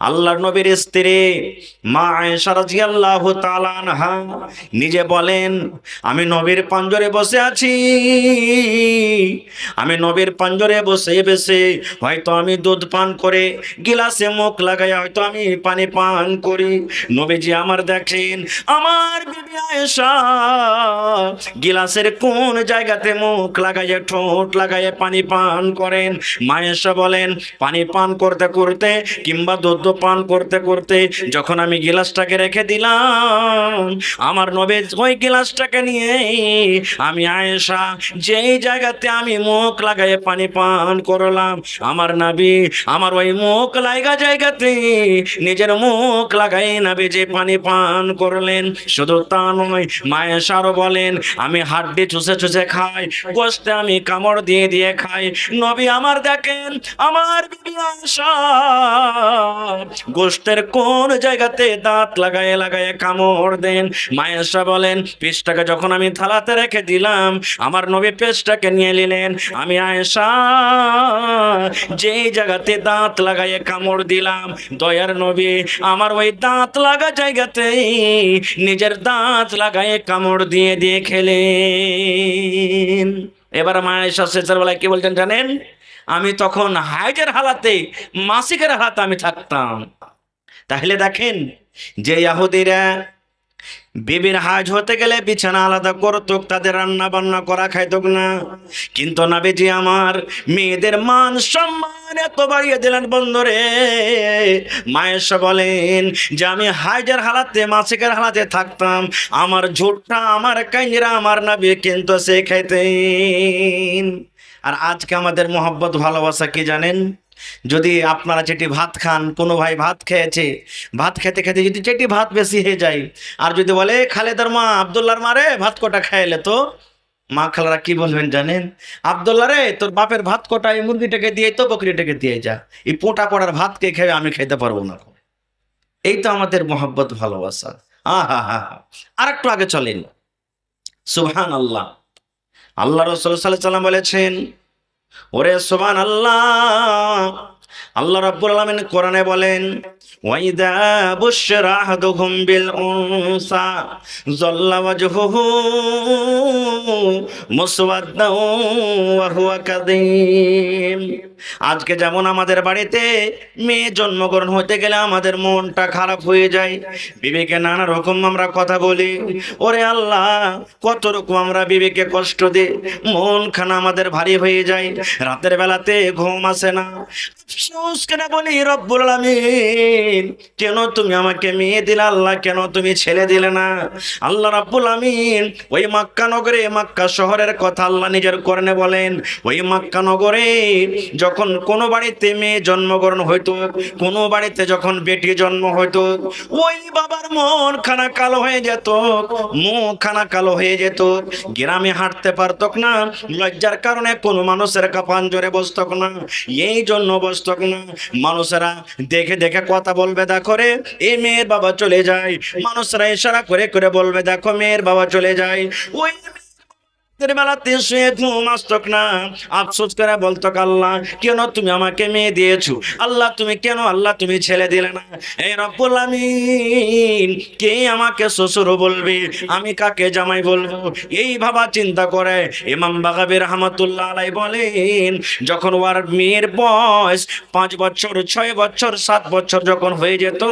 আল্লাহর নবীর স্ত্রী মা আয়েশা রাদিয়াল্লাহু তাআলা আনহা নিজে বলেন, আমি নবীর পাঞ্জরে বসে আছি, আমি নবীর পাঞ্জরে বসে বসে হয়তো আমি দুধ পান করে গিলাসে মুখ লাগাই হয়তো আমি পানি পান করি। নবীজি আমার দেখেন আমার বিবি আয়েশা গিলাসের কোন জায়গাতে মুখ লাগাইয়ে ঠোঁট লাগাইয়ে পানি পান করেন। মা আয়েশা বলেন, পানি পান করতে করতে কিংবা দুধ পান করতে করতে যখন আমি গিলাসটাকে রেখে দিলাম, আমার নবী ওই গিলাসটাকে নিয়ে আমি আয়েশা যেই জায়গাতে আমি মুখ লাগাইয়ে পানি পান করলাম, আমার নবী আমার ওই মুখ লাগা জায়গাতে নিজের মুখ লাগাই নবী যে পানি পান করলেন। শুধু তা নয়, মা আয়েশা আরো বলেন, আমি হাড্ডি চুষে চুষে খাই, গোশতে আমি কামড় দিয়ে দিয়ে খাই। নবী আমার দেখেন আমার বিবি আয়েশা গোশতের কোন জায়গাতে দাঁত লাগায়ে লাগায়ে কামড় দেন। মা আয়েশা বলেন, পিসটাকে যখন আমি থালাতে রেখে দিলাম, আমার নবী পেস্টটাকে নিয়ে নিলেন। আমি আয়েশা যেই জায়গাতে দাঁত লাগায়ে কামড় দিলাম, দয়ার নবী আমার ওই দাঁত লাগা জায়গাতে নিজের দাঁত লাগায়ে কামড় দিয়ে দিয়ে খেলেন। এবার মা আয়েশা শেষের বেলায় কি বলছেন জানেন? আমি তখন হাইজের হালাতে মাসিকের হালাতে আমি থাকতাম। তাহলে দেখেন যে ইহুদিরা বিবির হাজ হতে গেলে বিছানা আলাদা করতো, তাদের রান্না বান্না করা খাইতো না। কিন্তু নবীজি আমার মেয়েদের মান সম্মান এত বাড়িয়ে দিলেন বন্ধুরে। মা আয়েশা বলেন যে আমি হাইজের হালাতে মাসিকের হালাতে থাকতাম, আমার ঝুটটা আমার কাইরা আমার নবী কিন্তু সে খাইতেন। আর আজকে আমাদের মোহাব্বত ভালোবাসা কি জানেন? যদি আপনারা চেটি ভাত খান, কোনো ভাই ভাত খেয়েছে, ভাত খেতে খেতে যদি চেটি ভাত বেশি হয়ে যায়, আর যদি বলে খালেদার মা আব্দুল্লাহর মা রে ভাত কটা খাইলে, তো মা খালারা কি বলবেন জানেন? আব্দুল্লাহ রে তোর বাপের ভাত কটা এই মুরগিটাকে দিয়ে তো বকরিটাকে দিয়ে যা, এই পোটা পড়ার ভাত কে খেয়ে আমি খেতে পারবো না। এই তো আমাদের মোহাব্বত ভালোবাসা। আহা হা হা। আর একটু আগে চলেন, সুবহান আল্লাহ। আল্লাহ রাসূল সাল্লাল্লাহু আলাইহি ওয়াসাল্লাম বলেছেন, ওরে সুবহানাল্লাহ, আল্লাহ রাব্বুল আলামিন কোরআনে বলেন, ওয়াইদা বুশরা আহাদুহুম বিল উনসা যাল্লা ওয়াজহুহু মুসওয়াদ্দান ওয়া হুয়া কাযীম। আজকে যেমন আমাদের বাড়িতে মেয়ে জন্মগ্রহণ হতে গেলে আমাদের মনটা খারাপ হয়ে যায়, বিবিকে নানা রকম আমরা কথা বলি। ওরে আল্লাহ, কত রকম আমরা বিবিকে কষ্ট দিই, মন খানা আমাদের ভারী হয়ে যায়, রাতের বেলাতে ঘুম আসে না। আফসোস কেন বলি রব্বুল আলামিন, কেন তুমি আমাকে মেয়ে দিলে আল্লাহ, কেন তুমি ছেলে দিলে না? আল্লাহ রাব্বুল আলামিন ওই মক্কা নগরে, মক্কা শহরের কথা আল্লাহ নিজের কোরআনে বলেন, ওই মক্কা নগরে যখন কোনো বাড়িতে মেয়ে জন্মগ্রহণ হইতো, কোনো বাড়িতে যখন বেটি জন্ম হইতো, ওই বাবার মন খানা কালো হয়ে যেত, মুখ খানা কালো হয়ে যেত, গ্রামে হাঁটতে পারত না, লজ্জার কারণে কোনো মানুষের কাপান জোরে বসত না। এই জন্য বসত না, মানুষেরা দেখে দেখে কথা বলবে, দেখো রে এই মেয়ের বাবা চলে যায়, মানুষরা ইশারা করে করে বলবে দেখো মেয়ের বাবা চলে যায়। ওই বেলাতে শুয়ে ঘুম আসত না, আফসোস করে বলতো, আল্লাহ কেন তুমি আমাকে মেয়ে দিয়েছো, আল্লাহ তুমি কেন, আল্লাহ তুমি ছেলে দিলে না। এই রব্বুল আমিন কে আমাকে শ্বশুর বলবে, আমি কাকে জামাই বলবো, এই ভাবা চিন্তা করে ইমাম বাগাবী রাহমাতুল্লাহ আলাইহি বলেন, যখন ওর মেয়ের বয়স 5 বছর 6 বছর 7 বছর যখন হয়ে যেত,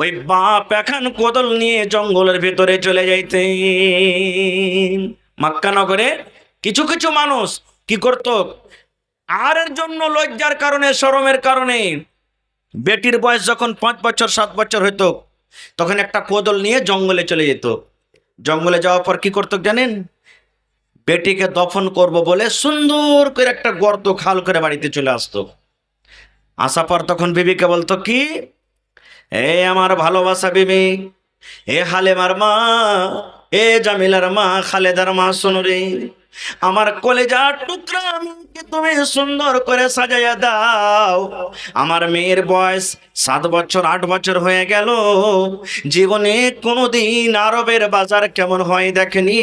ওই বাপ এখন কোদাল নিয়ে জঙ্গলের ভিতরে চলে যাইতেন। মক্কা নগরে কিছু কিছু মানুষ কি করত, আর এর জন্য লজ্জার কারণে শরমের কারণে বেটির বয়স যখন 5 বছর 7 বছর হইতো, তখন একটা কোদাল নিয়ে জঙ্গলে চলে যেত। জঙ্গলে যাওয়ার পর কি করতো জানেন? বেটিকে দফন করব বলে সুন্দর করে একটা গর্ত খাল করে বাড়িতে চলে আসতো। আসার পর তখন বিবিকে বলতো কি, এ আমার ভালোবাসা বিবি, এ হালেমার মা, এ জামিলার মা, খালেদার মা, শোনো রে, আমার কলেজার টুকরা মেয়েকে তুমি সুন্দর করে সাজাইয়া দাও। আমার মেয়ের বয়স 7 বছর 8 বছর হয়ে গেল, জীবনে কোনোদিন আরবের বাজার কেমন হয় দেখেনি,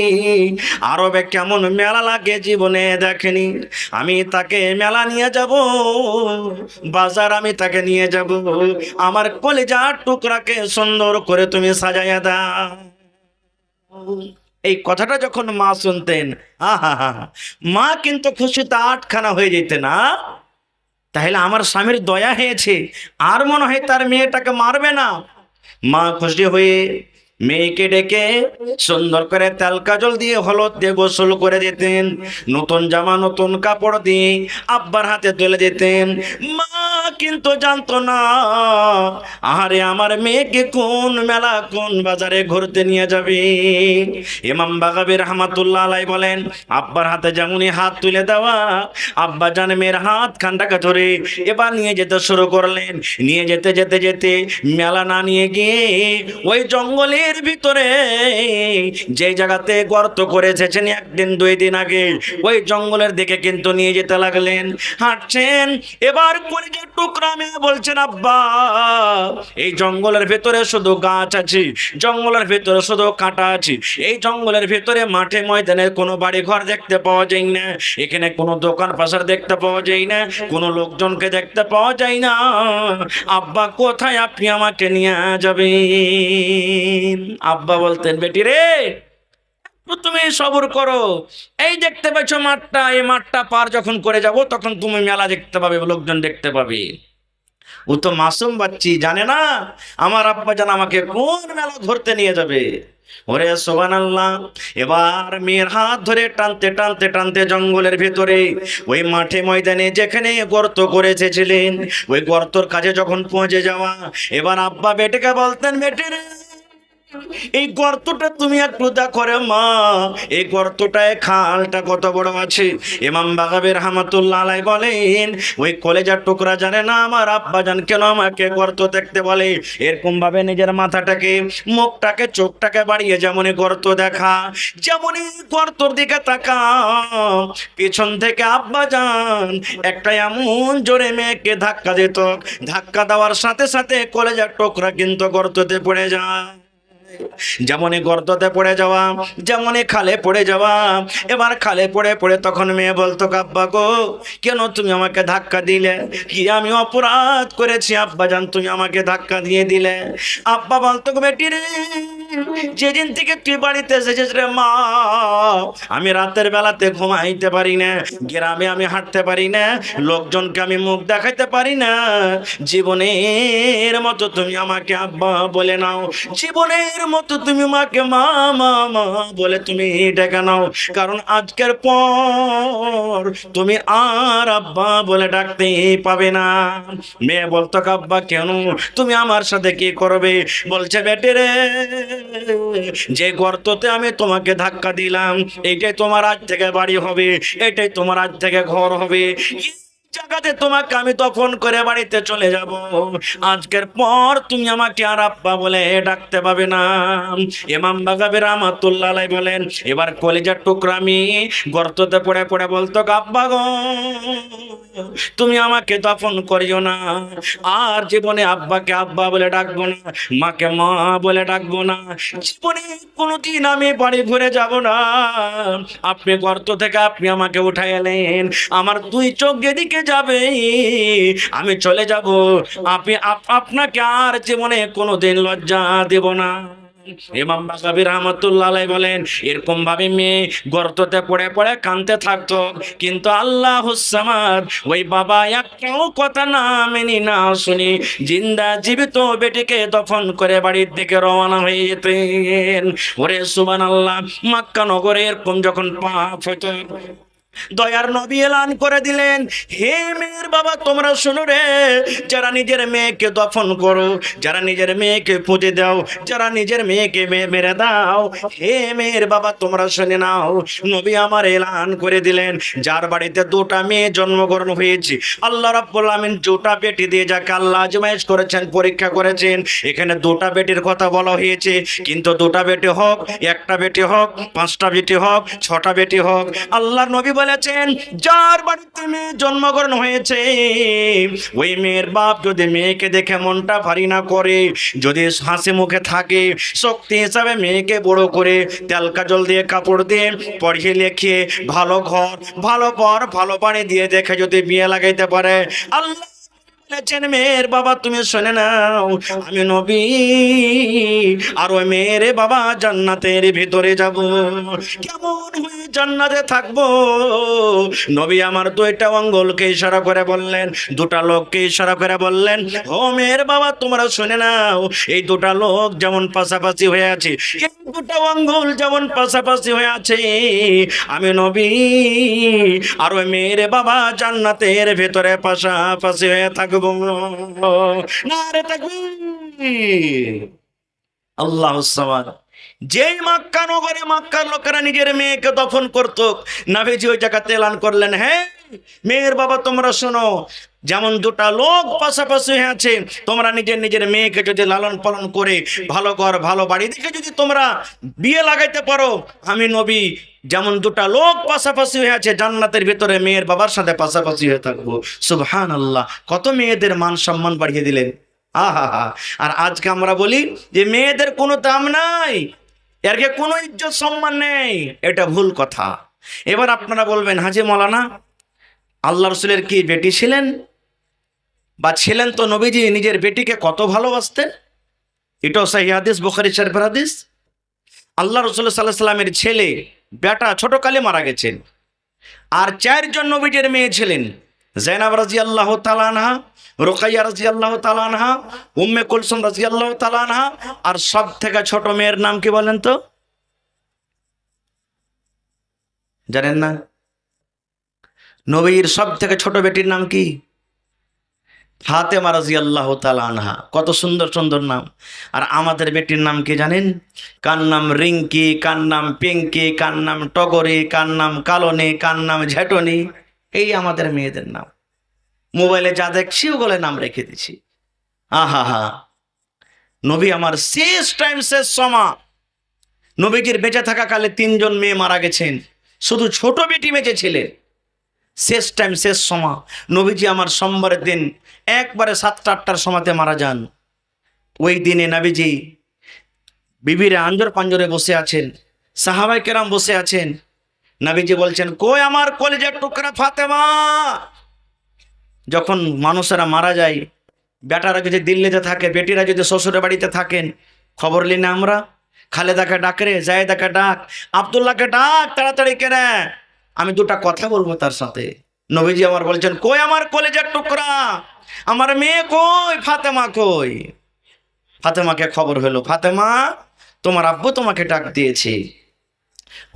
আরবে কেমন মেলা লাগে জীবনে দেখেনি। আমি তাকে মেলা নিয়ে যাব, বাজার আমি তাকে নিয়ে যাব। আমার কলেজার টুকরাকে সুন্দর করে তুমি সাজাইয়া দাও। এই কথাটা যখন মা শুনতেন, আহা হা, মা কিন্তু খুশিতে আটখানা হয়ে যেতেন না। তাহলে আমার স্বামীর দয়া হয়েছে, আর মনে হয় তার মেয়েটাকে মারবে না। মা খুশি হয়ে মেয়েকে ডেকে সুন্দর করে তেল কাজল দিয়ে হলুদ দিয়ে গোসল করে দিতেন, নতুন জামা নতুন কাপড় দিয়ে আব্বার হাতে তুলে দিতেন। মা কিন্তু জানতো না, আরে আমার মেয়েকে কোন মেলা কোন বাজারে ঘুরতে নিয়ে যাবে। ইমাম বাগাবী রহমাতুল্লাহ আলাইহি বলেন, আব্বার হাতে যেমনই হাত তুলে দেওয়া, আব্বা জান মেয়ের হাত খানটাকে ধরে এবার নিয়ে যেতে শুরু করলেন। নিয়ে যেতে যেতে যেতে মেলা না নিয়ে গিয়ে ওই জঙ্গলের ভিতরে যে জায়গাতে গর্ত করে এসেছেন 1 দিন 2 দিন আগে, ওই জঙ্গলের দিকে কিন্তু নিয়ে যেতে লাগলেন। হাঁটছেন, এবার কলিজার টুকরা মেয়ে বলছেন, আব্বা এই জঙ্গলের ভেতরে শুধু গাছ আছে, জঙ্গলের ভেতরে শুধু কাঁটা আছে, এই জঙ্গলের ভেতরে মাঠে ময়দানে কোনো বাড়ি ঘর দেখতে পাওয়া যায় না, এখানে কোনো দোকান পাশার দেখতে পাওয়া যায় না, কোনো লোকজনকে দেখতে পাওয়া যায় না। আব্বা কোথায় আপনি আমাকে নিয়ে যাবেন? আব্বা বলতেন, বেটি রে তুমি সবর করো, এই দেখতে পাচ্ছ মাঠটা, এই মাঠটা পার যখন করে যাব তখন তুমি মেলা দেখতে পাবে, লোকজন দেখতে পাবে। ও তো মাসুম বাচ্চি, জানে না আমার আব্বা জান আমাকে কোন মেলা ঘুরতে নিয়ে যাবে। ওরে সুবহানাল্লাহ। এবার মেয়ের হাত ধরে টানতে টানতে টানতে জঙ্গলের ভেতরে ওই মাঠে ময়দানে যেখানে গর্ত করে এসেছিলেন, ওই গর্তর কাছে যখন পৌঁছে যাওয়া, এবার আব্বা বেটিকে বলতেন, বেটি রে এই গর্তটা তুমি একটু দেখো রে মা, এই গর্তটায় খালটা কত বড় আছে। ইমাম বাগাবী রহমাতুল্লাহ আলাইহি বলেন, ওই কলেজার টুকরা জানে না আমার আব্বা জান কেন আমাকে গর্ত দেখতে বলে। এরকম ভাবে নিজের মাথাটাকে, মুখটাকে, চোখটাকে বাড়িয়ে যেমনই গর্ত দেখা, যেমনই গর্তর দিকে তাকা, পিছন থেকে আব্বা জান একটা এমন জোরে মেয়েকে ধাক্কা দিত, ধাক্কা দেওয়ার সাথে সাথে কলেজার টুকরা কিন্তু গর্ততে পড়ে যায়। যেমনই গর্ততে পড়ে যাওয়া, যেমনই খালে পড়ে যাওয়া। এবার খালে পড়ে পড়ে তখন মেয়ে বলতো, আব্বা গো কেন তুমি আমাকে ধাক্কা দিলে, কি আমি অপরাধ করেছি আব্বা জান তুমি আমাকে ধাক্কা দিয়ে দিলে? আব্বা বলতো, বেটি রে যেদিন থেকে তুই বাড়িতে এসেছিস রে মা, আমি রাতের বেলাতে ঘুমাইতে পারি না, গ্রামে আমি হাঁটতে পারি না, লোকজনকে আমি মুখ দেখাইতে পারি না। জীবনের মতো তুমি আমাকে আব্বা বলে নাও, জীবনের মতো তুমি মাকে মা মা মা বলে তুমি ডেকে নাও, কারণ আজকের পর তুমি আর আব্বা বলে ডাকতে পাবে না। মেয়ে বলতো, আব্বা কেন, তুমি আমার সাথে কি করবে? বলছে, বেটে রে যে গর্ততে আমি তোমাকে ধাক্কা দিলাম, এইটাই তোমার আজ থেকে বাড়ি হবে, এটাই তোমার আজ থেকে ঘর হবে, জায়গাতে তোমাকে আমি তখন করে বাড়িতে চলে যাব। আজকের পর তুমি আমাকে আর আব্বা বলে ডাকতে পাবে না। ইমাম বাগাবী রহমাতুল্লাহ আলাইহি বলেন, এবার কলিজার টুকরা আমি গর্ততে পড়ে পড়ে বলতো, আব্বা গো তুমি আমাকে দফন করিও না, আর জীবনে আব্বাকে আব্বা বলে ডাকবো না, মাকে মা বলে ডাকবো না, জীবনে কোনোদিন আমি বাড়ি ঘুরে যাব না। আপনি গর্ত থেকে আপনি আমাকে উঠাই এলেন, আমার 2 চোখ যেদিকে যাবে আমি চলে যাব, আপনাকে আর জীবনে কোনোদিন লজ্জা দেব না। ইমাম বাগাবী রহমাতুল্লাহ আলাইহি বলেন, এরকম ভাবে মেয়ে গর্ততে পড়ে পড়ে কাঁদতে থাকতো, কিন্তু আল্লাহুস সামাদ ওই বাবা একটাও কথা না মেনে না শুনি জিন্দা জীবিত বেটিকে দফন করে বাড়ির দিকে রওনা হয়ে যেতেন। ওরে সুবহানাল্লাহ। মক্কা নগরে এরকম যখন পাপ হতো, দয়ার নবী এলান করে দিলেন, হে মেয়ের বাবা তোমরা শোনো রে, যারা নিজের মেয়েকে দফন করো, যারা নিজের মেয়েকে পুঁতে দাও, যারা নিজের মেয়েকে মেরে দাও, হে মেয়ের বাবা তোমরা শুনে নাও, নবী আমার এলান করে দিলেন, যার বাড়িতে দুটা মেয়ে জন্মগ্রহণ হয়েছে, আল্লাহ রাব্বুল আমিন দুটা বেটি দিয়ে যাকে আল্লাহ আজমাইশ করেছেন, পরীক্ষা করেছেন, এখানে দুটা বেটির কথা বলা হয়েছে, কিন্তু দুটা বেটি হোক, একটা বেটি হোক, পাঁচটা বেটি হোক, ছটা বেটি হোক, আল্লাহর নবী বলেছেন যার বাড়িতে মেয়ে জন্মগ্রহণ হয়েছে ওই মেয়ের বাপ যদি মেয়েকে দেখে মনটা ভারী না করে, যদি হাসি মুখে থাকে, শক্তি হিসাবে মেয়েকে বড় করে তেল কাজল দিয়ে কাপড় দিয়ে পড়িয়ে লেখিয়ে ভালো ঘর, ভালো পর, ভালো পানি দিয়ে দেখে যদি বিয়ে লাগাইতে পারে, আল্লাহ বলেছেন মেয়ের বাবা তুমি শুনে নাও, আমি নবী আর ওই মেয়ের বাবা জান্নাতের ভিতরে যাব। কেমন হয়ে জান্নাতে থাকবো? নবী আমার দুইটা আঙ্গুলকে ইশারা করে বললেন, দুটা লোককে ইশারা করে বললেন, ও মেয়ের বাবা তোমরা শুনে নাও, এই দুটা লোক যেমন পাশাপাশি হয়ে আছে, এই দুটা আঙ্গুল যেমন পাশাপাশি হয়ে আছে, আমি নবী আর ওই মেয়ের বাবা জান্নাতের ভেতরে পাশাপাশি হয়ে থাকবো। নারে তাকবীর, আল্লাহু সামাদ। যেই মক্কা নগরে মক্কার লোকেরা নিজের মেয়েকে দফন করত, নবীজি ওই জায়গাতে এলান করলেন, হ্যাঁ মেয়ের বাবা তোমরা শোনো, যেমন দুটা লোক পাশাপাশি হয়ে আছে, তোমরা নিজের নিজের মেয়েকে যদি লালন পালন করে ভালো ঘর ভালো বাড়ি দেখে যদি তোমরা বিয়ে লাগাইতে পারো, আমি নবী যেমন দুটা লোক পাশাপাশি হয়ে আছে জান্নাতের ভিতরে মেয়ের বাবার সাথে পাশাপাশি হয়ে থাকবো। সুবহানাল্লাহ, কত মেয়েদের মান সম্মান বাড়িয়ে দিলেন। আহা হা। আর আজকে আমরা বলি যে মেয়েদের কোনো দাম নাই, এরকে কোনো ইজ্জত সম্মান নেই, এটা ভুল কথা। এবার আপনারা বলবেন, হাজী মাওলানা আল্লাহ রসুলের কি বেটি ছিলেন বা ছিলেন, তো নবীজি নিজের বেটিকে কত ভালোবাসতেন, এটাও সহিহ হাদিস, বুখারী শরীফের হাদিস। আল্লাহ রসুল সাল্লাল্লাহু আলাইহি সাল্লামের ছেলে বেটা ছোটকালে মারা গেছেন, আর চারজন নবীজির মেয়ে ছিলেন, যায়েনব রাদিয়াল্লাহু তাআলা আনহা, রুকাইয়া রাদিয়াল্লাহু তাআলা আনহা, উম্মে কুলসুম রাদিয়াল্লাহু তাআলা আনহা, আর সব থেকে ছোট মেয়ের নাম কি বলেন তো? জানেন না? নবীর সব থেকে ছোট বেটির নাম কি? ফাতেমা রাদিয়াল্লাহু তাআলা আনহা। কত সুন্দর সুন্দর নাম। আর আমাদের বেটির নাম কি জানেন? কার নাম রিঙ্কি, কার নাম পিঙ্কি, কার নাম টগরি, কার নাম কালনি, কার নাম ঝেটনি। এই আমাদের মেয়েদের নাম। মোবাইলে যা দেখছি ওগুলো নাম রেখে দিছি। আহা হা। নবী আমার শেষ টাইম, শেষ সময়, নবীজির বেঁচে থাকা কালে 3 জন মেয়ে মারা গেছেন, শুধু ছোট বেটি বেঁচে ছিলেন। শেষ টাইম, শেষ সময়, নবীজি আমার সোমবারের দিন একবারে 7টা-8টার সময়তে মারা যান। ওই দিনে নবীজি বিবিরা আঞ্জর পাঞ্জরে বসে আছেন, সাহাবায়ে কেরাম বসে আছেন, নবীজি বলছেন, কই আমার কলিজার টুকরা ফাতেমা। যখন মানুষেরা মারা যায়, বেটারা যদি দিল্লিতে থাকে, বেটিরা যদি শ্বশুরের বাড়িতে থাকেন, খবর লি না আমরা, খালেদাকে ডাক রে, জায়েদাকে ডাক, আব্দুল্লাহকে ডাক, তাড়াতাড়ি কেনে আমি দুটা কথা বলবো তার সাথে। নবীজি আমার বলছেন, কই আমার কলিজার টুকরা, আমার মেয়ে কই, ফাতেমা কই। ফাতেমাকে খবর হলো, ফাতেমা তোমার আব্বু তোমাকে ডাক দিয়েছে।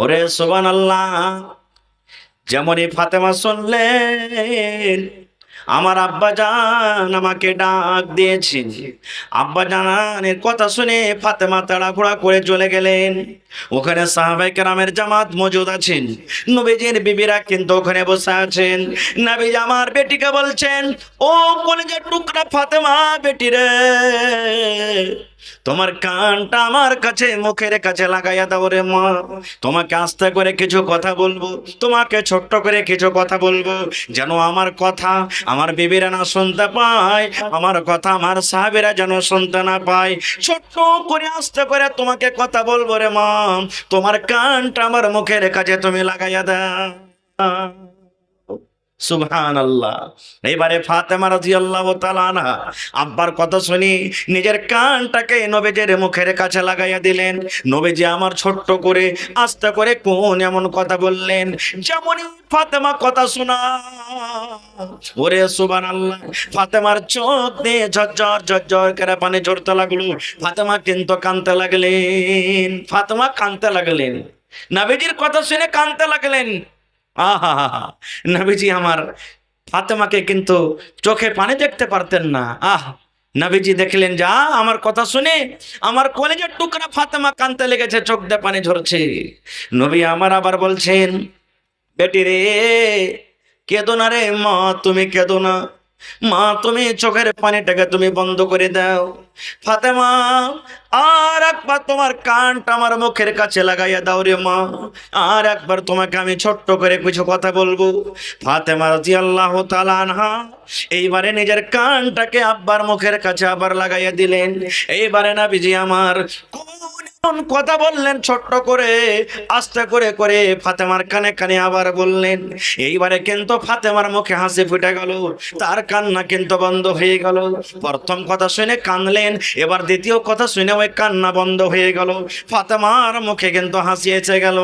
ওরে সুবহানাল্লাহ, যেমনই ফাতেমা শুনলেন আমার আব্বা জান আমাকে ডাক দিয়েছেন, আব্বা জানের কথা শুনে ফাতেমা তাড়াহুড়া করে চলে গেলেন। ওখানে সাহাবায়ে কেরামের জামাত মজুদ আছেন, নবীজির বিবিরা কিন্তু ওখানে বসে আছেন। নবীজি আমার বেটিকে বলছেন, ও কলিজার টুকরা ফাতেমা বেটি রে, তোমার কানটা আমার কাছে, মুখের কাছে লাগাইয়া দাও রে মা, তোমাকে আস্তে করে কিছু কথা বলবো, তোমাকে ছোট্ট করে কিছু কথা বলবো, যেন আমার কথা আমার বিবিরা না শুনতে পায়, আমার কথা আমার সাহাবীরা যেন শুনতে না পায়। ছোট্ট করে আস্তে করে তোমাকে কথা বলবো রে মা, তোমার কানটা আমার মুখের কাছে তুমি লাগাইয়া দাও। সুবহানাল্লাহ। এবারে ফাতেমা রাদিয়াল্লাহু তাআলা আনহা আব্বার কথা শুনি নিজের কানটাকে নবীজির মুখের কাছে লাগাইয়া দিলেন। নবীজি আমার ছোট্ট করে আস্তে করে কোন এমন কথা বললেন, যেমনই ফাতেমা কথা শোনা, ওরে সুবহানাল্লাহ, ফাতেমার চোখ দিয়ে ঝরঝর ঝরঝর করে পানি ঝরতে লাগলো। ফাতেমা কিন্তু কাঁদতে লাগলেন, ফাতেমা কাঁদতে লাগলেন, নবীজির কথা শুনে কাঁদতে লাগলেন। আহা, নবীজি আমার ফাতেমাকে কিন্তু চোখে পানি দেখতে পারতেন না। নবীজি দেখলেন যা আমার কথা শুনে আমার কলেজের টুকরা ফাতেমা কাঁদতে লেগেছে, চোখ দিয়ে পানি ঝরছে। নবী আমার আবার বলছেন, বেটি রে কেঁদো না রে মা, তুমি কেঁদো না মা, তুমি চোখের পানিটাকে তুমি বন্ধ করে দাও। ফাতেমা আর একবার তোমার কানটা আমার মুখের কাছে লাগাইয়া দাও রে মা, আর একবার তোমাকে আমি ছোট্ট করে কিছু কথা বলবো। ফাতেমা রাদিয়াল্লাহু তাআলা আনহা এইবারে নিজের কানটাকে আব্বার মুখের কাছে আবার লাগাইয়া দিলেন। এইবারে নবীজি আমার কোন কথা বললেন ছোট্ট করে আস্তে করে করে ফাতেমার কানে কানে আবার বললেন। এইবারে কিন্তু ফাতেমার মুখে হাসি ফুটে গেল, তার কান্না কিন্তু বন্ধ হয়ে গেল। প্রথম কথা শুনে কাঁদলেন, এবার দ্বিতীয় কথা শুনে ওই কান্না বন্ধ হয়ে গেল, ফাতেমার মুখে কিন্তু হাসি এসে গেল।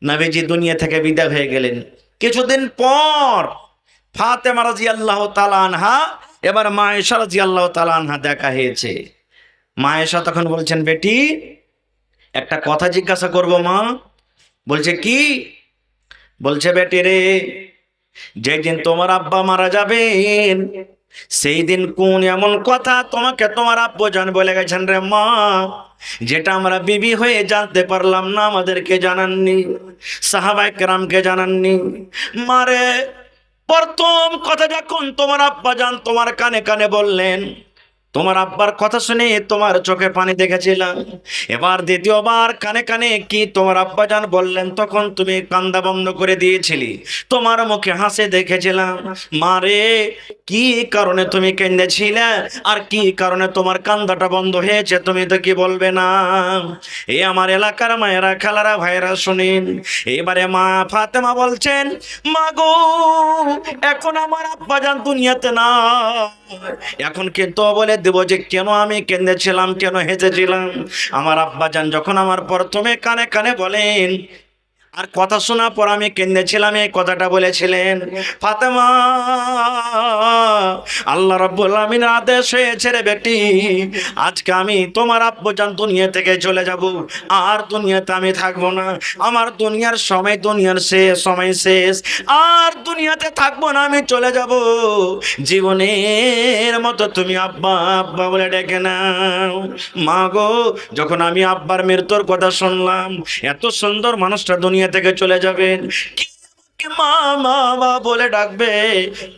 নবীজি দুনিয়া থেকে বিদায় হয়ে গেলেন। কিছুদিন পর ফাতেমা রাদিয়াল্লাহু তাআলা আনহা এবার মা আয়েশা রাদিয়াল্লাহু তাআলা আনহা দেখা হয়েছে। মা আয়েশা তখন বলছেন, বেটি একটা কথা জিজ্ঞাসা করব মা। বলছে কি? বলছে, বেটি রে যেদিন তোমার আব্বা মারা যাবেন সেই দিন কোন এমন কথা তোমাকে তোমার আব্বু জান বলে গেছেন রে মা, যেটা আমরা বিবি হয়ে জানতে পারলাম না, আমাদেরকে জানাননি, সাহাবায়ে কেরামকে জানাননি। মারে প্রথম কথা যখন তোমার আব্বা জান তোমার কানে কানে বললেন, তোমার আব্বার কথা শুনে তোমার চোখে পানি দেখেছিলাম। এবার দ্বিতীয়বার কানে কানে কি তোমার আব্বা জান বললেন, তখন তুমি কান্দা বন্ধ করে দিয়েছিলি, তোমার মুখে হাসি দেখেছিলাম। মারে কি কারণে তুমি কেঁদেছিলে আর কি কারণে তোমার কান্দাটা বন্ধ হয়েছে তুমি তো কি বলবে না? এই আমার এলাকার মায়েরা খালারা ভাইরা শুনিন। এবারে মা ফাতেমা বলছেন, মা গো এখন আমার আব্বা জান দুনিয়াতে না, এখন কিন্তু বলে দেব যে কেন আমি কেঁদেছিলাম, কেন হেসেছিলাম। আমার আব্বাজান যখন আমার প্রথমে কানে কানে বলেন আর কথা শোনার পর আমি কেঁদেছিলাম, এই কথাটা বলেছিলেন, ফাতেমা আল্লাহ রাব্বুল আমিনের আদেশ হয়েছে রে বেটি, আজকে আমি তোমার আব্বাজান দুনিয়া থেকে চলে যাব, আর দুনিয়াতে আমি থাকবো না, আমার দুনিয়ার সময় দুনিয়ার শেষ, সময় শেষ, আর দুনিয়াতে থাকবো না, আমি চলে যাব। জীবনের মতো তুমি আব্বা আব্বা বলে ডেকে নাও। মা গো যখন আমি আব্বার মৃত্যুর কথা শুনলাম, এত সুন্দর মানুষটা দুনিয়া থেকে চলে যাবেন, কে মা মা মা বলে ডাকবে,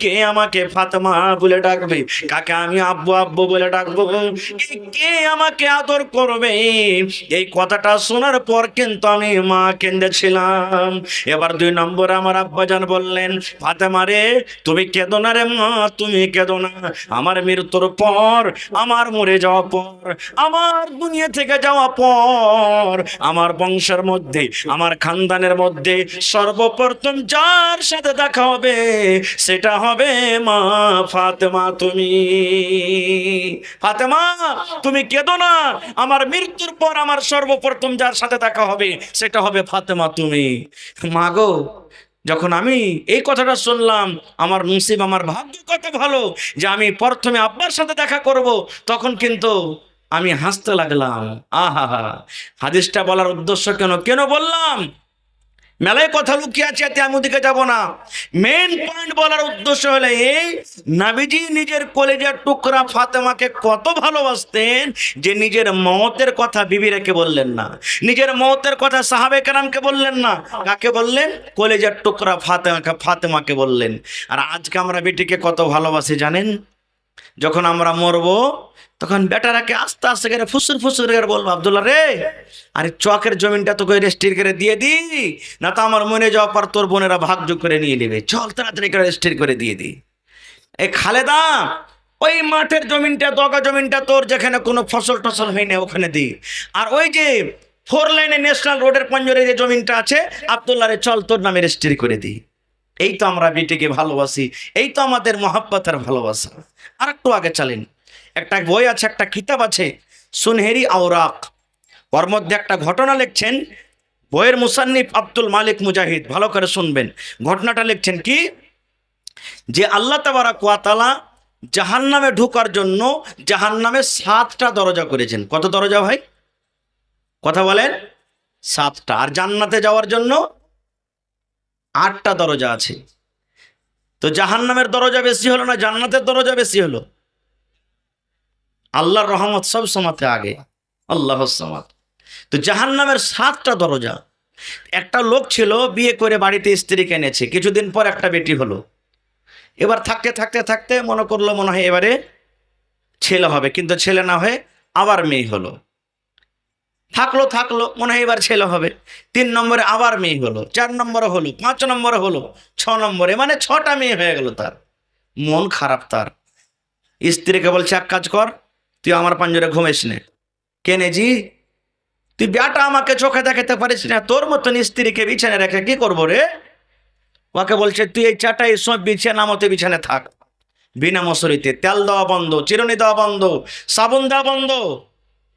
কে আমাকে ফাতেমা বলে ডাকবে, কাকে আমি আব্বু আব্বু বলে ডাকবো, কে আমাকে আদর করবে? এই কথাটা শোনার পর কিন্তু আমি মা কেঁদেছিলাম। এবার দুই নম্বরে আমার আব্বাজান বললেন, ফাতেমা রে তুমি কেঁদো না রে মা, তুমি কেঁদো না। আমার মৃত্যুর পর, আমার মরে যাওয়ার পর, আমার দুনিয়া থেকে যাওয়া পর, আমার বংশের মধ্যে, আমার খানদানের মধ্যে সর্বপ্রথম যার সাথে দেখা হবে সেটা হবে মা ফাতেমা। তুমি ফাতেমা তুমি কেঁদো না, আমার মৃত্যুর পর আমার সর্বপ্রথম যার সাথে দেখা হবে সেটা হবে ফাতেমা তুমি। মা গো যখন আমি এই কথাটা শুনলাম, আমার নসিব, আমার ভাগ্য কত ভালো যে আমি প্রথমে আব্বার সাথে দেখা করব, তখন কিন্তু আমি হাসতে লাগলাম। আহা হা, হাদিসটা বলার উদ্দেশ্য কেন কেন বললাম, মেলায় কথা লুকিয়ে আছে, আমি ওদিকে যাবো না। মেন পয়েন্ট বলার উদ্দেশ্য হলো এই, নবীজি নিজের কলেজের টুকরা ফাতেমাকে কত ভালোবাসতেন যে নিজের মওতের কথা বিবি রেখে বললেন না, নিজের মওতের কথা সাহাবে কেরামকে বললেন না, কাকে বললেন? কলেজের টুকরা ফাতেমাকে বললেন। আর আজকে আমরা বেটিকে কত ভালোবাসি জানেন? যখন আমরা মরবো তখন বেটারাকে আস্তে আস্তে করে ফুসুর ফুসুর করে বলবো, আব্দুল্লাহ রে আরে চকের জমিনটা তোকে রেজিস্ট্রি করে দিয়ে দি, না তো আমার মনে যাওয়ার পর তোর বোনেরা ভাগযোগ করে নিয়ে নেবে, চল তাড়াতাড়ি করে রেজিস্ট্রি করে দিয়ে দি। এই খালেদা ওই মাঠের জমিনটা, দগা জমিনটা তোর, যেখানে কোনো ফসল টসল হয়নি ওখানে দি। আর ওই যে 4 লাইনে ন্যাশনাল রোডের পঞ্জরে যে জমিনটা আছে, আব্দুল্লাহ রে চল তোর নামে রেজিস্ট্রি করে দি। এই তো আমরা বেটিকে ভালোবাসি, এই তো আমাদের মহাব্বতের ভালোবাসা। আর একটু আগে চলেন, একটা বই আছে, একটা কিতাব আছে সুনহেরি আওরাক, ওর মধ্যে একটা ঘটনা লিখছেন বইয়ের মুসান্নিফ আব্দুল মালিক মুজাহিদ, ভালো করে শুনবেন। ঘটনাটা লিখছেন কি, যে আল্লাহ তাবারাক ওয়া তাআলা জাহান্নামে ঢোকার জন্য জাহান্নামে 7টা দরজা করেছেন। কত দরজা ভাই? কথা বলেন। 7টা। আর জান্নাতে যাওয়ার জন্য 8টা দরজা আছে। তো জাহান্নামের দরজা বেশি হলো না জান্নাতের দরজা বেশি হলো? আল্লাহর রহমত সব সময়তে আগে, আল্লাহ সামাদ। তো জাহান্নামের 7টা দরজা। একটা লোক ছিল, বিয়ে করে বাড়িতে স্ত্রীকে এনেছে, কিছুদিন পর একটা বেটি হলো। এবার থাকতে থাকতে থাকতে মনে করলো মনে হয় এবারে ছেলে হবে, কিন্তু ছেলে না হয়ে আবার মেয়ে হলো। থাকলো থাকলো মনে হয় এবার ছেলে হবে, 3 নম্বরে আবার মেয়ে হলো, 4 নম্বরে হলো, 5 নম্বরে হলো, 6 নম্বরে, মানে 6টা মেয়ে হয়ে গেল। তার মন খারাপ। তার স্ত্রীকে বলছে এক কাজ কর, তুই আমার পাঞ্জরে ঘুমিস নে। কেনে জি, তুই বেটা আমাকে চোখে দেখাতে পারিস না, তোর মতন স্ত্রীকে বিছানে রেখে কি করবো রে? ওকে বলছে তুই এই চাটাই সব বিছানা মতো বিছানে থাক, বিনা মশারিতে, তেল দেওয়া বন্ধ, চিরুনি দেওয়া বন্ধ, সাবুন দেওয়া বন্ধ,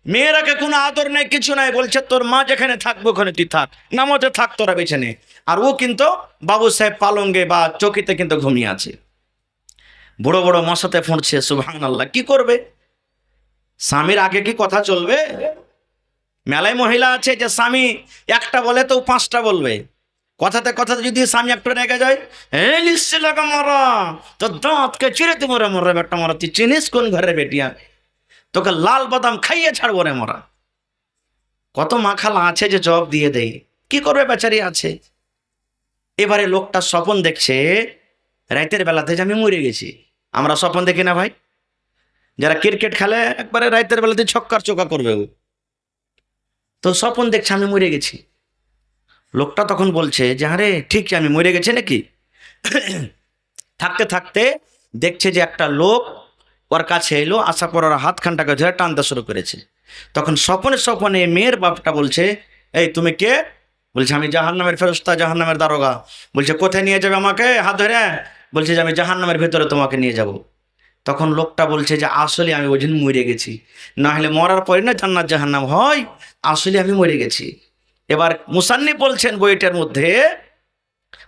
মেয়েরাকে কোনো আদর নেই, কিছু নাই। বলছে তোর মা যেখানে থাকবো ওখানে তুই থাক, নামতে থাক তোরা বিছানে। আর ও কিন্তু বাবু সাহেব পালঙ্গে বা চকিতে কিন্তু ঘুমিয়ে আছে, বড় বড় মশাতে ফুঁড়ছে। সুবহানাল্লাহ। কি করবে? স্বামীর আগে কি কথা চলবে? মেলায় মহিলা আছে যে স্বামী একটা বলে তো 5টা বলবে। কথাতে কথাতে যদি স্বামী একটু রেগে যায়, এই লিখছে লাগা মরা, তো দাঁতকে চিরে দেবো রে মরা বেটা মরা, তুই চিনিস কোন ঘরের বেটিয়া, তোকে লাল বাদাম খাইয়ে ছাড়বো রে মরা। কত মাখালা আছে যে জবাব দিয়ে দেয়। কি করবে বেচারি আছে। এবারে লোকটা স্বপন দেখছে রাতের বেলাতে যে আমি মরে গেছি। আমরা স্বপন দেখি না ভাই? যারা ক্রিকেট খেলে একবারে রাতের বেলাতে ছক্কার চোকা করবে ও। তো স্বপন দেখছে আমি মরে গেছি। লোকটা তখন বলছে যে আরে ঠিক আমি মরে গেছি নাকি। থাকতে থাকতে দেখছে যে একটা লোক ওর কাছে এলো, আশা পর ওর হাতখানটাকে ধরে টানতে শুরু করেছে। তখন স্বপনে স্বপনে মেয়ের বাপটা বলছে, এই তুমি কে? বলছে আমি জাহান্নামের ফেরেশতা, জাহান্নামের দারোগা। বলছে কোথায় নিয়ে যাবে আমাকে? হাত ধরে। বলছে যে আমি জাহান্নামের ভেতরে তোমাকে নিয়ে যাব। তখন লোকটা বলছে যে আসলে আমি ওই জন্য মরে গেছি, না হলে মরার পরে না জান্নাত জাহান্নাম হয়, আসলে আমি মরে গেছি। এবার মুসান্নিফ বলছেন বইটার মধ্যে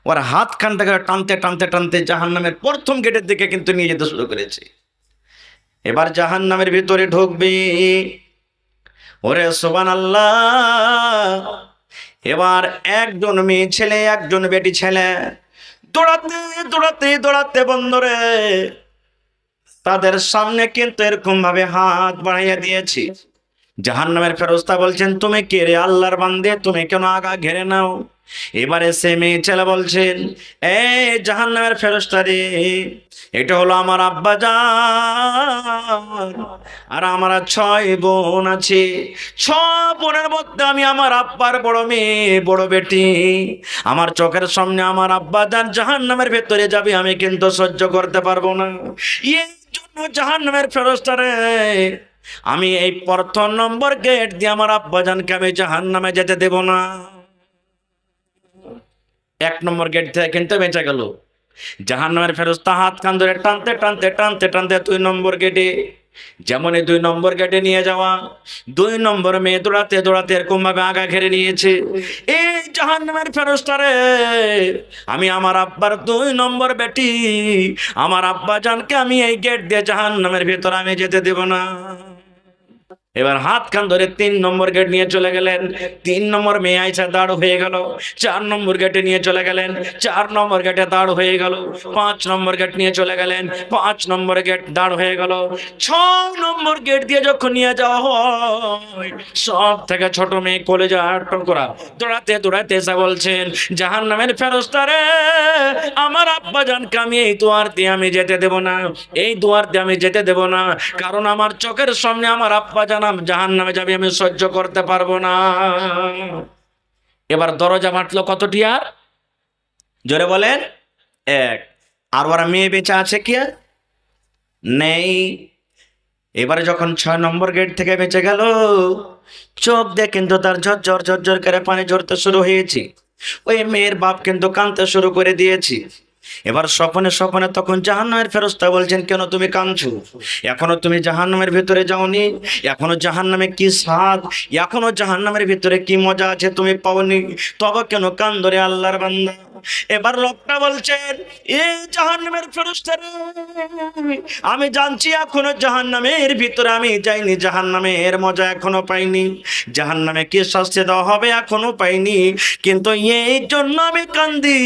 ওর হাত খানটাকে টানতে টানতে টানতে জাহান্নামের প্রথম গেটের দিকে কিন্তু নিয়ে যেতে শুরু করেছে। এবার জাহান্নামের ভিতরে ঢুকবে। ওরে সুবহানাল্লাহ। এবার একজন মেয়ে ছেলে একজন বেটি ছেলে দৌড়াতে দৌড়াতে দৌড়াতে বন্ধুরে তাদের সামনে কিন্তু এরকম ভাবে হাত বাড়াইয়া দিয়েছি। জাহান্নামের ফেরেশতা বলছেন তুমি কে রে আল্লাহর বান্দে, তুমি কেন আগা ঘেরে নাও? এবারে সে মেয়ে ছেলে বলছেন, এ জাহান্নামের ফেরেশতা রে, এটা হলো আমার আব্বা জান, আর আমার 6 বোন আছে। 6 বোনের মধ্যে আমি আমার আব্বার বড় মেয়ে, বড় বেটি। আমার চোখের সামনে আমার আব্বা জান জাহান্নামের ভেতরে যাবে, আমি কিন্তু সহ্য করতে পারবো না। এই জন্য জাহান্নামের ফেরেশতা রে, আমি এই প্রথম নম্বর গেট দিয়ে আমার আব্বাজানকে আমি জাহান্নামে যেতে দেব না। 1 নম্বর গেট থেকে কিন্তু বেঁচে গেল। জাহান্নামের ফেরেশতা হাত কান ধরে টানতে টানতে টানতে টানতে 2 নম্বর গেটে, যেমন 2 নম্বর গেটে নিয়ে যাওয়া, 2 নম্বর মেয়ে দৌড়াতে দৌড়াতে এরকম ভাবে আগা ঘেরে নিয়েছে। এই জাহান্নামের ফেরেশতা রে, আমি আমার আব্বার 2 নম্বর বেটি, আমার আব্বা জানকে আমি এই গেট দিয়ে জাহান্নামের ভেতর আমি যেতে দেব না। এবার হাত কান ধরে 3 নম্বর গেট নিয়ে চলে গেলেন। 3 নম্বর মেয়ে আইসা দাঁড় হয়ে গেল। 4 নম্বর গেটে নিয়ে চলে গেলেন। 4 নম্বর গেটে দাঁড় হয়ে গেল। 5 নম্বর গেট নিয়ে চলে গেলেন। 5 নম্বর গেট দাঁড় হয়ে গেল। 6 নম্বর গেট দিয়ে যখন নিয়ে যাওয়া হয়, সব থেকে ছোট মেয়ে কলেজা টুকরা দৌড়াতে দৌড়াতে এসে বলছেন, জাহান্নামের ফেরেশতা রে, আমার আব্বা জানকে আমি এই দুয়ার দিয়ে আমি যেতে দেব না, এই দুয়ার দিয়ে আমি যেতে দেব না, কারণ আমার চোখের সামনে আমার আব্বা জান জাহান্নামে যাবে, আমি সহ্য করতে পারবো না। এবার দরজা মারলো কতটি? আর জোরে বলেন। 1। আর ওরা মেয়ে বেঁচে আছে কি? নেই। এবারে যখন 6 নম্বর গেট থেকে বেঁচে গেল, চোখ দিয়ে কিন্তু তার ঝরঝর ঝরঝর করে পানি ঝরতে শুরু হয়েছে। ওই মেয়ের বাপ কিন্তু কাঁদতে শুরু করে দিয়েছি। এবার স্বপ্নে স্বপ্নে তখন জাহান্নামের ফেরেশতা বলছেন, কেন তুমি কাঁদছো? এখনো তুমি জাহান্নামের ভিতরে যাওনি? এখনো জাহান্নামে কি স্বাদ, এখনো জাহান্নামের ভিতরে কি মজা আছে তুমি পাওনি? তবে কেন কান্দো রে আল্লাহর বান্দা? এবার লোকটা বলছেন, এ জাহান্নামের ফেরেশতারা, আমি জানছি এখনো জাহান্নামের ভিতরে আমি যাইনি, জাহান্নামের মজা এখনো পাইনি, জাহান্নামে কি শাস্তি দেওয়া হবে এখনো পাইনি, কিন্তু এই জন্য আমি কান্দি,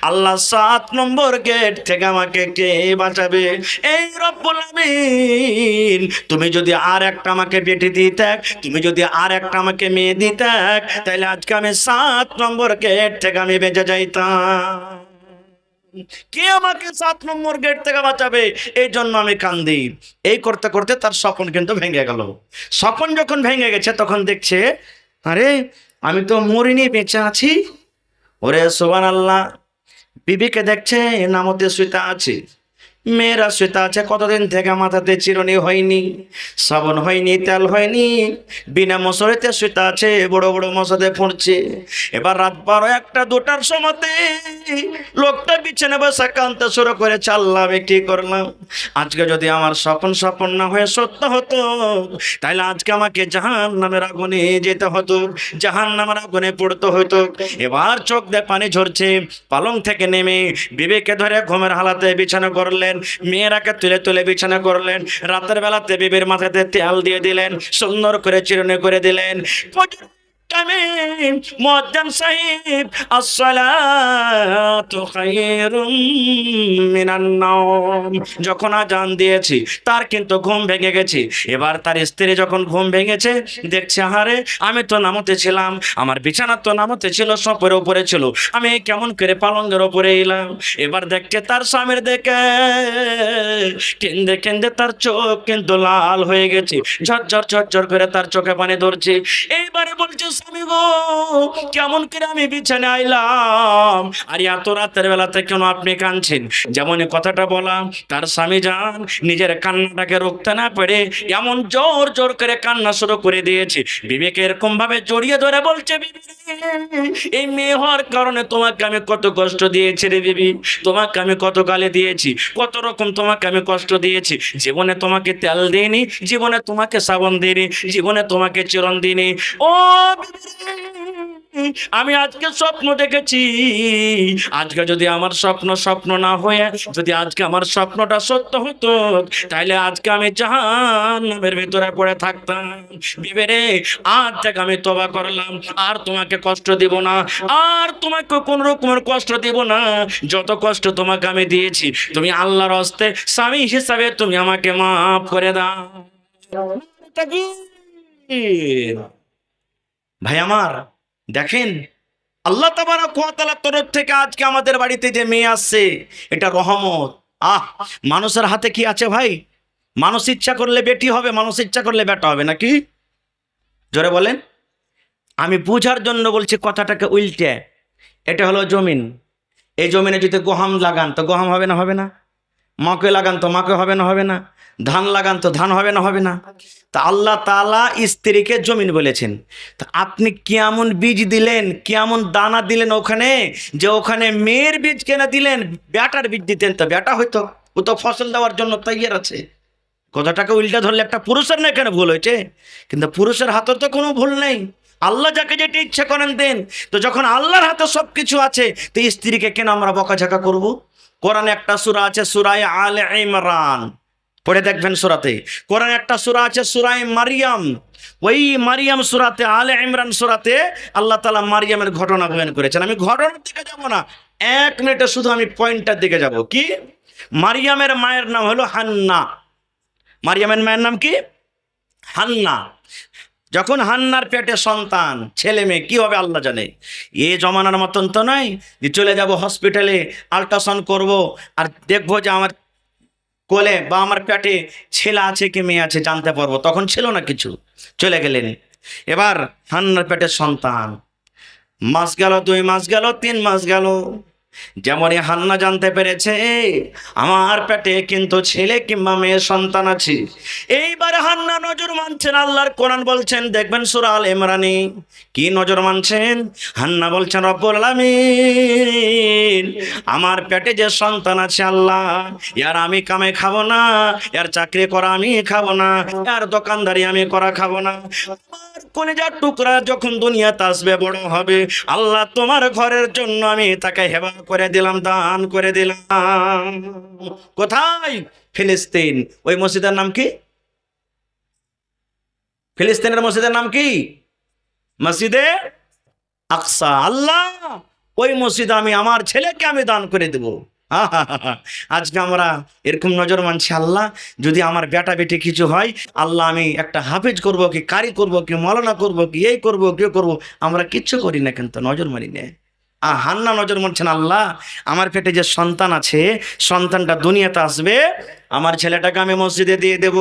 আল্লাহ 7 নম্বর গেট থেকে আমাকে কে বাঁচাবে? এই রব্বুল আমিন, তুমি যদি আর একটা আমাকে বেটি দিতে, তুমি যদি আর একটা আমাকে মেয়ে দিতে, তাহলে আজকে আমি 7 নম্বর গেট থেকে আমি বেঁচে যাইতাম। কে আমাকে 7 নম্বর গেট থেকে বাঁচাবে? এই জন্য আমি কান্দি। এই করতে করতে তার স্বপ্ন কিন্তু ভেঙে গেল। স্বপ্ন যখন ভেঙে গেছে তখন দেখছে, আরে আমি তো মরিনি, বেঁচে আছি। ওরে সুবহানাল্লাহ, বিবিকে দেখছে নামতে শুইতে আছে, মেয়েরা শুইতে আছে, কতদিন থেকে মাথাতে চিরুনি হয়নি, সাবন হয়নি, তেল হয়নি, বিনা মশারিতে শুইতে আছে, বড় বড় মশাতে পড়ছে। এবার রাত 12, 1, 2টার সময়তে লোকটা বিছানা বসে কাঁদতে শুরু করে, আল্লাহ আমি কি করলাম? আজকে যদি আমার স্বপ্ন না হয়ে সত্য হতো, তাহলে আজকে আমাকে জাহান্নামের আগুনে যেতে হতো, জাহান্নামের আগুনে পড়তে হতো। এবার চোখ দিয়ে পানি ঝরছে, পালং থেকে নেমে বিবেকে ধরে ঘুমের হালাতে বিছানা করলেন, মেয়েরাকে তুলে তুলে বিছানা করলেন, রাতের বেলাতে বিবির মাথাতে তেল দিয়ে দিলেন, সুন্দর করে চিরুনি করে দিলেন। মুয়াজ্জিন সাহেব, আসসালাতু খায়রুম মিনান নাওম, যখন আজান দিয়েছি তার কিন্তু ঘুম ভেঙে গেছে। এবার তার স্ত্রী যখন ঘুম ভেঙেছে, দেখছে হারে আমি তো নামতে ছিলাম, আমার বিছানা তো নামতে ছিল, সপের উপরে ছিল, আমি কেমন করে পালঙ্গের উপরে এলাম। এবার দেখছে তার স্বামীর দেখে কেন্দে কেন্দে তার চোখ কিন্তু লাল হয়ে গেছে, ঝরঝর ঝরঝর করে তার চোখে পানি ধরছে। এইবারে বলছে, স্বামী গো, কেমন করে আমি বিছানে আইলাম, আর এত রাতের বেলাতে কেন আপনি কাঁদছেন? যেমন কথাটা বললাম, তার স্বামী যান নিজের কান্নাটাকে রুখতে না পেরে এমন জোর জোর করে কান্না শুরু করে দিয়েছে। বিবেকে এরকম ভাবে জড়িয়ে ধরে বলছে, বিবি এই মেয়ে হওয়ার কারণে তোমাকে আমি কত কষ্ট দিয়েছি রে বিবি, তোমাকে আমি কত গালি দিয়েছি, কত রকম তোমাকে আমি কষ্ট দিয়েছি, জীবনে তোমাকে তেল দিইনি, জীবনে তোমাকে সাবান দিইনি, জীবনে তোমাকে চিরন দিইনি। ও আমি আজকে স্বপ্ন দেখেছি, আজকে যদি আমার স্বপ্ন না হয়ে যদি আজকে আমার স্বপ্নটা সত্য হতো, তাহলে আজকে আমি জাহান্নামের ভিতরে পড়ে থাকতাম। বিবি রে, আজ থেকে আমি তওবা করলাম, আর তোমাকে কষ্ট দিব না, আর তোমাকে কোন রকমের কষ্ট দিব না। যত কষ্ট তোমাকে আমি দিয়েছি, তুমি আল্লাহর হস্তে স্বামী হিসাবে তুমি আমাকে মাফ করে দাও। ভাই আমার, দেখেন আল্লাহ তাবারক ওয়া তাআলার তরফ থেকে আজকে আমাদের বাড়িতে যে মেয়ে আসছে, এটা রহমত। মানুষের হাতে কি আছে ভাই? মানুষ ইচ্ছা করলে বেটি হবে, মানুষ ইচ্ছা করলে বেটা হবে, নাকি? জোরে বলেন। আমি বুঝার জন্য বলছি কথাটাকে উল্টে। এটা হলো জমিন, এই জমিনে যদি গম লাগান তো গম হবে না? হবে না? মাকে লাগান তো মাকে হবে না? হবে না? ধান লাগান তো ধান হবে না? হবে না? তা আল্লাহ তাআলা স্ত্রীকে জমিন বলেছেন। তা আপনি কেমন বীজ দিলেন, কেমন দানা দিলেন ওখানে, যে ওখানে মেয়ের বীজ কেনা দিলেন, বেটার বীজ দিতেন তো বেটা হইতো, ও তো ফসল দেওয়ার জন্য তৈয়ার আছে। কথাটাকে উল্টা ধরলে একটা পুরুষের না এখানে ভুল হয়েছে, কিন্তু পুরুষের হাতে তো কোনো ভুল নেই, আল্লাহ যাকে যেটা ইচ্ছা করেন দেন। তো যখন আল্লাহর হাতে সব কিছু আছে, তো স্ত্রীকে কেন আমরা বকাঝকা করবো? কোরআনে একটা সূরা আছে, সূরা আলে ইমরান, পড়ে দেখবেন সূরাতে। কোরআনে একটা সূরা আছে, সূরা মারিয়াম। ওই মারিয়াম সূরাতে, আলে ইমরান সূরাতে আল্লাহ তাআলা মারিয়ামের ঘটনা বয়ান করেছেন। আমি ঘটনার দিকে যাব না, 1 মিনিটে শুধু আমি পয়েন্টটার দিকে যাব। কি? মারিয়ামের মায়ের নাম হলো হান্না। মারিয়ামের মায়ের নাম কি? হান্না। যখন হান্নার পেটে সন্তান, ছেলে মেয়ে কি হবে আল্লাহ জানে। এ জমানার মতন তো নয় যে চলে যাব হসপিটালে, আল্ট্রাসাউন্ড করব আর দেখবো যে আমার কোলে বা আমার পেটে ছেলে আছে কি মেয়ে আছে জানতে পারবো। তখন ছিল না কিছু, চলে গেলেন। এবার হান্নার পেটে সন্তান, মাস গেল, 2 মাস গেল, 3 মাস গেল, যেমনই হান্না জানতে পেরেছে আমার পেটে কিন্তু ছেলে কিংবা মেয়ে সন্তান আছে, এইবার হান্না নজর মানছেন। আল্লাহর কোরআন বলছেন, দেখবেন সূরা আল ইমরানে কি নজর মানছেন। হান্না বলছেন, রব্বুল আলামিন আমার পেটে যে সন্তান আছে আল্লাহ, ইয়ার আমি কামে খাবো না, ইয়ার চাকরি করা আমি খাবো না, ইয়ার দোকানদারি আমি করা খাবো না। আমার কলিজার টুকরা যখন দুনিয়াতে আসবে, বড় হবে, আল্লাহ তোমার ঘরের জন্য আমি তাকে হেবা করে দিলাম, দান করে দিলাম। কোথায়? ফিলিস্তিন। ওই মসজিদের নাম কি? ফিলিস্তিনের মসজিদের নাম কি? মসজিদে আকসা। আল্লাহ ওই মসজিদে আমি আমার ছেলেকে আমি দান করে দেব। আজকে আমরা এরকম নজর মানছি, আল্লাহ যদি আমার বেটা বেটি কিছু হয়, আল্লাহ আমি একটা হাফেজ করব, কি কারি করব, কি মৌলানা করব, কি এই করব, কি করব, আমরা কিচ্ছু করি না, কিন্তু নজর মানি না। হান্না নজর মানছেন, আল্লাহ আমার পেটে যে সন্তান আছে, সন্তানটা দুনিয়াতে আসবে, আমার ছেলেটাকে আমি মসজিদে দিয়ে দেব।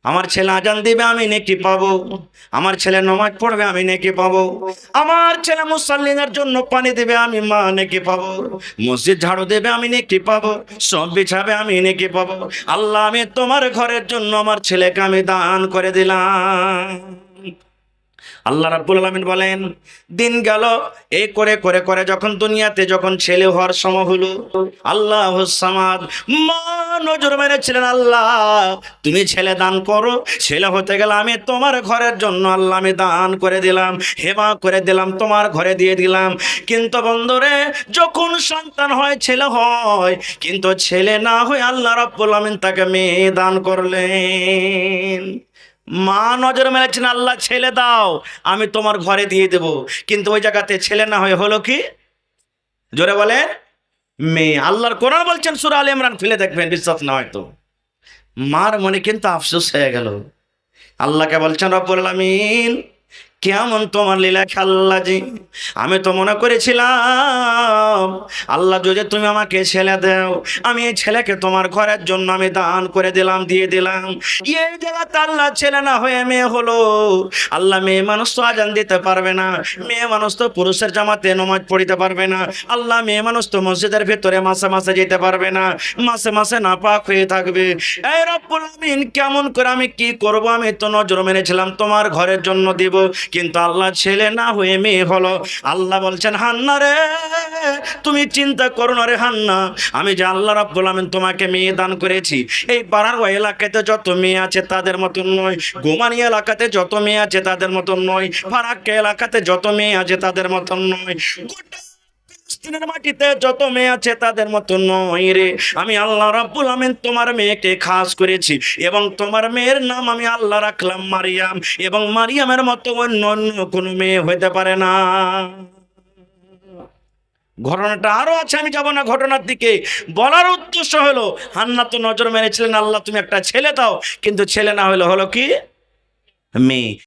আমার ছেলে আজান দিবে, আমি নেকি পাবো। আমার ছেলে নামাজ পড়বে, আমি নেকি পাবো। আমার ছেলে মুসাল্লিনের জন্য পানি দেবে, আমি মা নেকি পাবো। মসজিদ ঝাড়ু দেবে, আমি নেকি পাবো। সব বিছাবে, আমি নেকি পাবো। আল্লাহ আমি তোমার ঘরের জন্য আমার ছেলেকে আমি দান করে দিলাম। আল্লাহ রাব্বুল আলামিন বলেন, দিন গেল এই করে করে করে যখন দুনিয়াতে যখন ছেলে হওয়ার সময় হলো, আল্লাহুস সামাদ মা নজর মেরেছিলেন, আল্লাহ তুমি ছেলে দান করো, ছেলে হতে গেলে আমি তোমার ঘরের জন্য আল্লাহ আমি দান করে দিলাম, হেবা করে দিলাম, তোমার ঘরে দিয়ে দিলাম। কিন্তু বন্ধুরে, যখন সন্তান হয়, ছেলে হয়, কিন্তু ছেলে না হয় আল্লাহ রাব্বুল আলামিন তাকে মেয়ে দান করলেন। মা নজর মেরেছেন, আল্লাহ ছেলে দাও, আমি তোমার ঘরে দিয়ে দেব। কিন্তু ওই জায়গাতে ছেলে না হয়ে হলো কি? জোরে বলে মেয়ে। আল্লাহর কোরআন বলছেন সূরা আলে ইমরান, ফেলে দেখবেন, বিশ্বাস না হয়তো। মার মনে কিন্তু আফসোস হয়ে গেল। আল্লাহকে বলছেন, রব্বুল আলামিন কেমন তোমার লীলা খেলা জি, আমি তো মনে করেছিলাম আল্লাহ যদি তুমি আমাকে ছেলে দাও, আমি এই ছেলেকে তোমার ঘরের জন্য আমি দান করে দিলাম, দিয়ে দিলাম। এই জায়গাতে আল্লাহ ছেলে না হয়ে মেয়ে হলো। আল্লাহ মেয়ে মানুষ তো আজান দিতে পারবে না, মেয়ে মানুষ তো পুরুষের জামাতে নামাজ পড়িতে পারবে না, আল্লাহ মেয়ে মানুষ তো মসজিদের ভিতরে মাসে মাসে যেতে পারবে না, মাসে মাসে নাপাক হয়ে থাকবে। এই রব্বুল আলামিন কেমন করে আমি কি করব? আমি তো নজর মেরেছিলাম তোমার ঘরের জন্য দিব, কিন্তু আল্লাহ ছেলে না হয়ে মেয়ে হলো। আল্লাহ বলছেন, হান্না রে তুমি চিন্তা করো না রে হান্না, আমি যে আল্লাহ রাব্বুল আলামিন তোমাকে মেয়ে দান করেছি, এই পাড়ার ওই এলাকাতে যত মেয়ে আছে তাদের মতন নয়, গোমানি এলাকাতে যত মেয়ে আছে তাদের মতন নয়, ফারাক্কা এলাকাতে যত মেয়ে আছে তাদের মতন নয়, গোটা ফিলিস্তিনের মাটিতে যত মেয়ে আছে তাদের মতো নয় রে। আমি আল্লাহ রাব্বুল আমিন তোমার মেয়েকে খাস করেছি, এবং তোমার মেয়ের নাম আমি আল্লাহ রাখলাম মারিয়াম, এবং মারিয়ামের মতো অন্য কোনো মেয়ে হইতে পারে না। ঘটনাটা আরো আছে, আমি যাব না ঘটনার দিকে। বলার উদ্দেশ্য হলো, হান্না তো নজর মেরেছিলেন, আল্লাহ তুমি একটা ছেলে দাও, কিন্তু ছেলে না হলে হলো কি? মেয়ে।